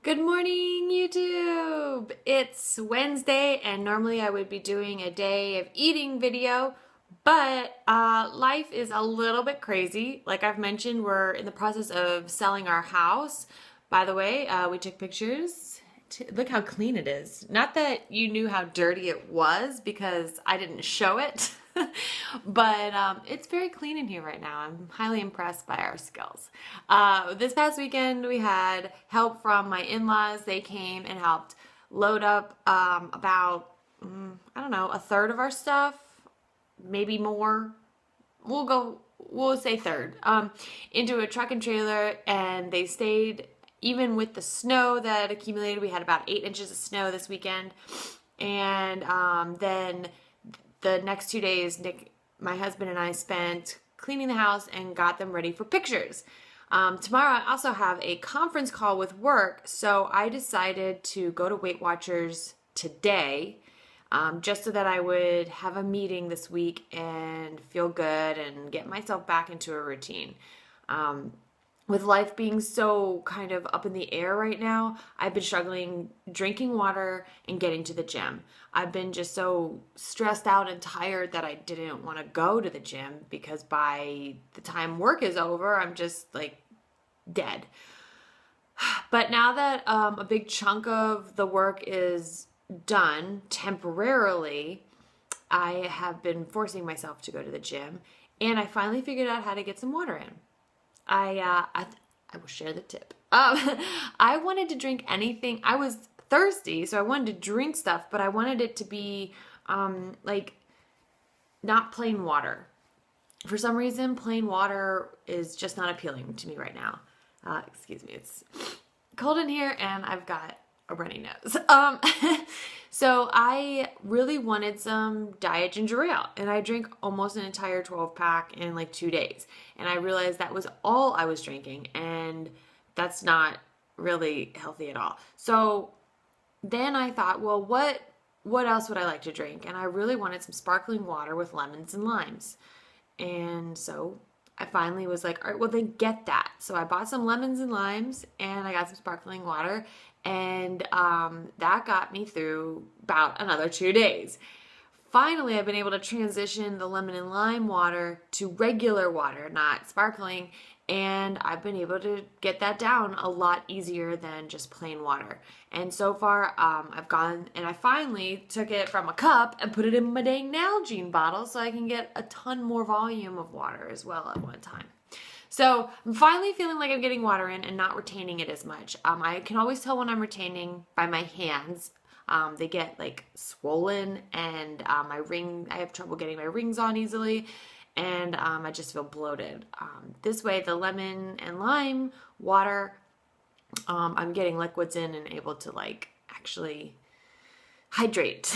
Good morning, YouTube! It's Wednesday, and normally I would be doing a day of eating video, but life is a little bit crazy. Like I've mentioned, we're in the process of selling our house. By the way, we took pictures. Look how clean it is. Not that you knew how dirty it was because I didn't show it. But it's very clean in here right now. I'm highly impressed by our skills. This past weekend, we had help from my in-laws. They came and helped load up about, I don't know, a third of our stuff, maybe more. We'll say third, into a truck and trailer, and they stayed even with the snow that accumulated. We had about 8 inches of snow this weekend. And then the next 2 days, Nick, my husband, and I spent cleaning the house and got them ready for pictures. Tomorrow I also have a conference call with work, so I decided to go to Weight Watchers today, just so that I would have a meeting this week and feel good and get myself back into a routine. With life being so kind of up in the air right now, I've been struggling drinking water and getting to the gym. I've been just so stressed out and tired that I didn't want to go to the gym because by the time work is over, I'm just like dead. But now that a big chunk of the work is done temporarily, I have been forcing myself to go to the gym, and I finally figured out how to get some water in. I will share the tip. I wanted to drink anything. I was thirsty, so I wanted to drink stuff, but I wanted it to be like not plain water. For some reason, plain water is just not appealing to me right now. Excuse me, it's cold in here and I've got a runny nose. So I really wanted some Diet Ginger Ale, and I drank almost an entire 12-pack in like 2 days. And I realized that was all I was drinking, and that's not really healthy at all. So then I thought, well, what else would I like to drink? And I really wanted some sparkling water with lemons and limes. And so I finally was like, all right, well then get that. So I bought some lemons and limes, and I got some sparkling water, and that got me through about another 2 days. Finally, I've been able to transition the lemon and lime water to regular water, not sparkling, and I've been able to get that down a lot easier than just plain water. And so far, I've gone and I finally took it from a cup and put it in my dang Nalgene bottle so I can get a ton more volume of water as well at one time. So I'm finally feeling like I'm getting water in and not retaining it as much. I can always tell when I'm retaining by my hands. They get like swollen, and I have trouble getting my rings on easily, and I just feel bloated. This way, the lemon and lime water, I'm getting liquids in and able to like actually hydrate.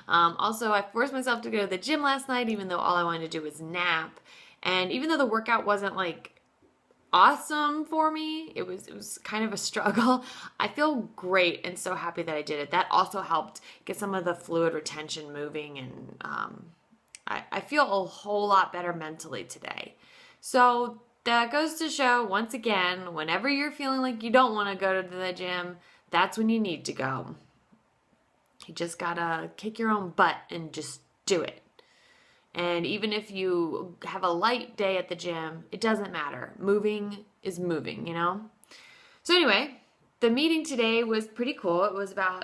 Also, I forced myself to go to the gym last night, even though all I wanted to do was nap. And even though the workout wasn't like awesome for me, it was kind of a struggle. I feel great and so happy that I did it. That also helped get some of the fluid retention moving, and I feel a whole lot better mentally today. So that goes to show, once again, whenever you're feeling like you don't want to go to the gym, that's when you need to go. You just gotta kick your own butt and just do it. And even if you have a light day at the gym, it doesn't matter. Moving is moving, you know? So anyway, the meeting today was pretty cool. It was about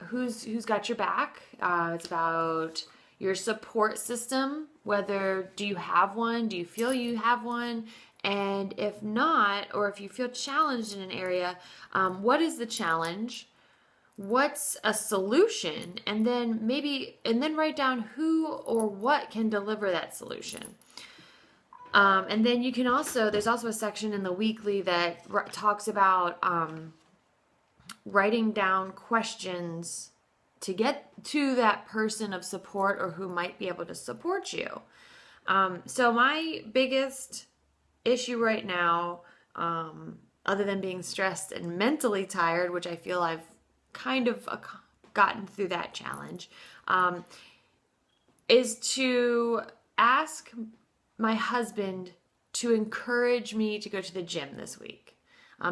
who's got your back. It's about your support system. Whether do you have one? Do you feel you have one? And if not, or if you feel challenged in an area, what is the challenge? What's a solution? And then write down who or what can deliver that solution. And then there's also a section in the weekly that talks about writing down questions to get to that person of support or who might be able to support you. So my biggest issue right now, other than being stressed and mentally tired, which I feel I've kind of gotten through that challenge, is to ask my husband to encourage me to go to the gym this week.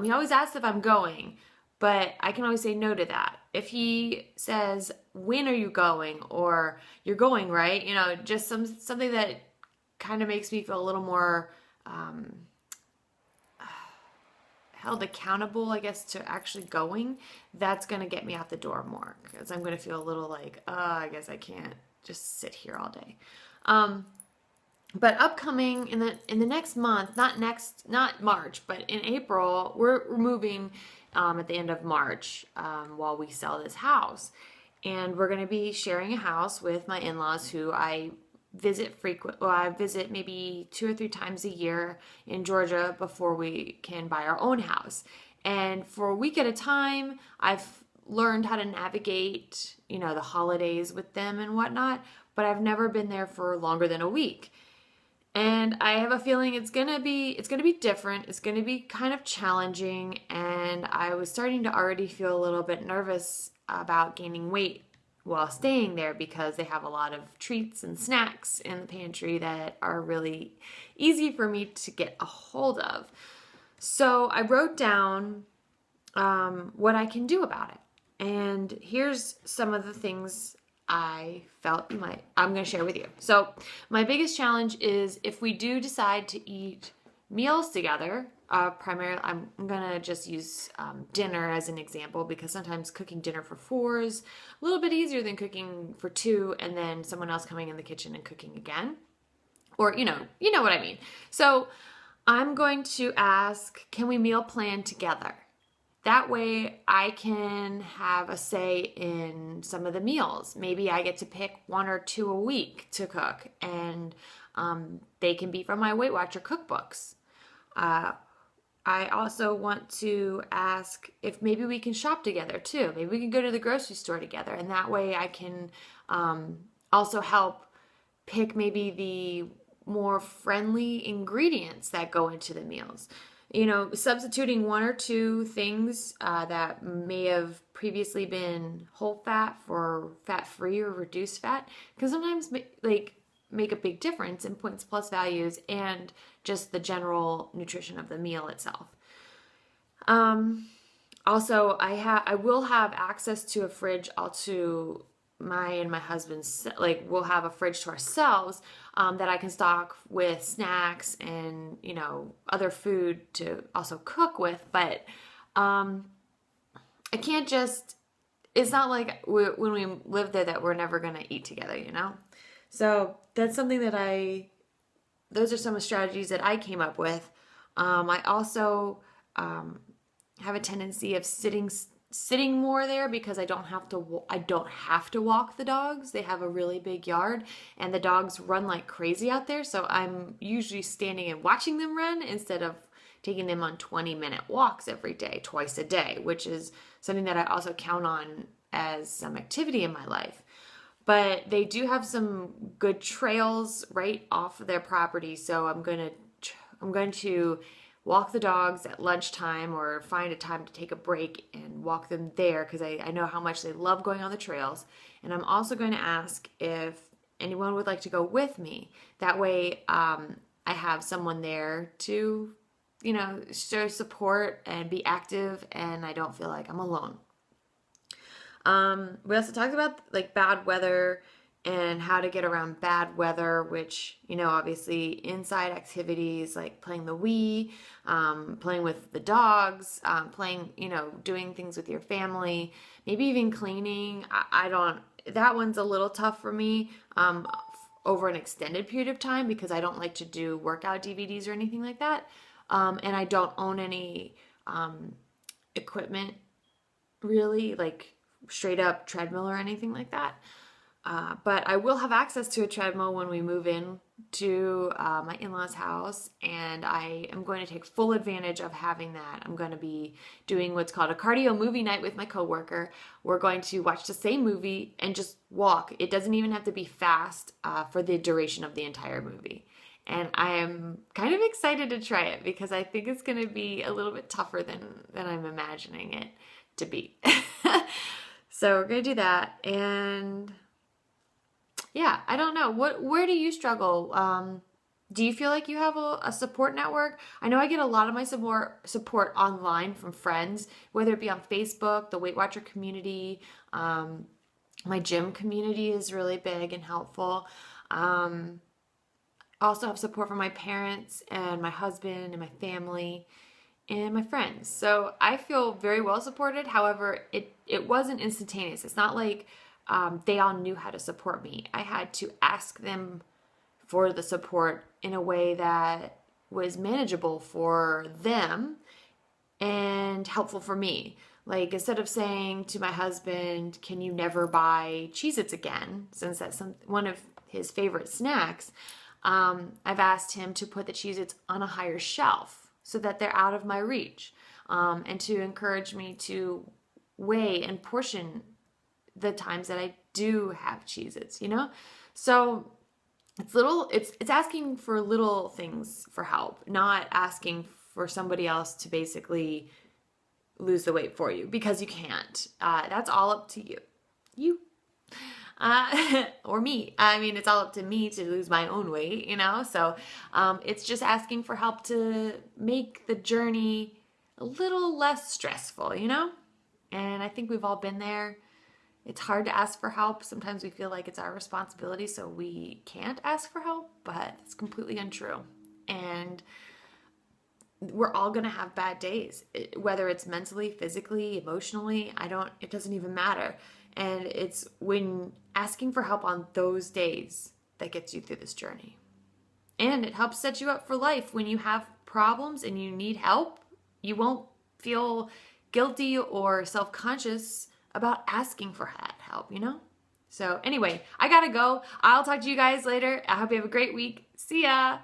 He always asks if I'm going, but I can always say no to that. If he says, when are you going? Or you're going, right? You know, just something that kind of makes me feel a little more held accountable, I guess, to actually going, that's going to get me out the door more, because I'm going to feel a little like, I guess I can't just sit here all day. But upcoming in the next month, not March, but in April, we're moving at the end of March while we sell this house. And we're going to be sharing a house with my in-laws who I visit maybe 2 or 3 times a year in Georgia before we can buy our own house. And for a week at a time, I've learned how to navigate, you know, the holidays with them and whatnot, but I've never been there for longer than a week. And I have a feeling it's gonna be different. It's gonna be kind of challenging, and I was starting to already feel a little bit nervous about gaining weight while staying there, because they have a lot of treats and snacks in the pantry that are really easy for me to get a hold of. So I wrote down what I can do about it. And here's some of the things I felt I'm going to share with you. So my biggest challenge is if we do decide to eat meals together, primarily I'm going to just use dinner as an example, because sometimes cooking dinner for 4 is a little bit easier than cooking for 2 and then someone else coming in the kitchen and cooking again. Or, you know what I mean. So I'm going to ask, can we meal plan together? That way I can have a say in some of the meals. Maybe I get to pick 1 or 2 a week to cook, and they can be from my Weight Watcher cookbooks. I also want to ask if maybe we can shop together too. Maybe we can go to the grocery store together, and that way I can also help pick maybe the more friendly ingredients that go into the meals. You know, substituting 1 or 2 things that may have previously been whole fat for fat-free or reduced fat can sometimes make a big difference in points plus values and just the general nutrition of the meal itself. Also, I will have access to a fridge. My and my husband's, we'll have a fridge to ourselves that I can stock with snacks and, you know, other food to also cook with. But I can't just, it's not like when we live there that we're never going to eat together, you know? So that's something that those are some of the strategies that I came up with. I also have a tendency of sitting more there because I don't have to walk the dogs. They have a really big yard and the dogs run like crazy out there. So I'm usually standing and watching them run instead of taking them on 20-minute walks every day, twice a day, which is something that I also count on as some activity in my life. But they do have some good trails right off of their property. So I'm going to walk the dogs at lunchtime or find a time to take a break and walk them there, because I know how much they love going on the trails. And I'm also going to ask if anyone would like to go with me. That way I have someone there to, you know, show support and be active, and I don't feel like I'm alone. We also talked about like bad weather and how to get around bad weather, which, you know, obviously inside activities like playing the Wii, playing with the dogs, playing, you know, doing things with your family, maybe even cleaning. That one's a little tough for me over an extended period of time, because I don't like to do workout DVDs or anything like that. And I don't own any equipment really, like straight up treadmill or anything like that. But I will have access to a treadmill when we move in to my in-laws' house, and I am going to take full advantage of having that. I'm going to be doing what's called a cardio movie night with my coworker. We're going to watch the same movie and just walk. It doesn't even have to be fast for the duration of the entire movie. And I am kind of excited to try it because I think it's going to be a little bit tougher than I'm imagining it to be. So we're going to do that. And yeah, I don't know. Where do you struggle Do you feel like you have a support network? I know I get a lot of my support online from friends, whether it be on Facebook, the Weight Watcher community. My gym community is really big and helpful. I also have support from my parents and my husband and my family and my friends. So I feel very well supported. However, it wasn't instantaneous. It's not like they all knew how to support me. I had to ask them for the support in a way that was manageable for them and helpful for me. Like instead of saying to my husband, "Can you never buy Cheez-Its again?" since that's one of his favorite snacks, I've asked him to put the Cheez-Its on a higher shelf so that they're out of my reach, and to encourage me to weigh and portion the times that I do have Cheez-Its, you know? So it's asking for little things for help, not asking for somebody else to basically lose the weight for you because you can't. That's all up to you. You. Or me. I mean, it's all up to me to lose my own weight, you know? So it's just asking for help to make the journey a little less stressful, you know? And I think we've all been there. It's hard to ask for help. Sometimes we feel like it's our responsibility, so we can't ask for help, but it's completely untrue. And we're all going to have bad days, whether it's mentally, physically, emotionally. It doesn't even matter. And it's when asking for help on those days that gets you through this journey. And it helps set you up for life. When you have problems and you need help, you won't feel guilty or self-conscious about asking for that help, you know? So anyway, I gotta go. I'll talk to you guys later. I hope you have a great week. See ya.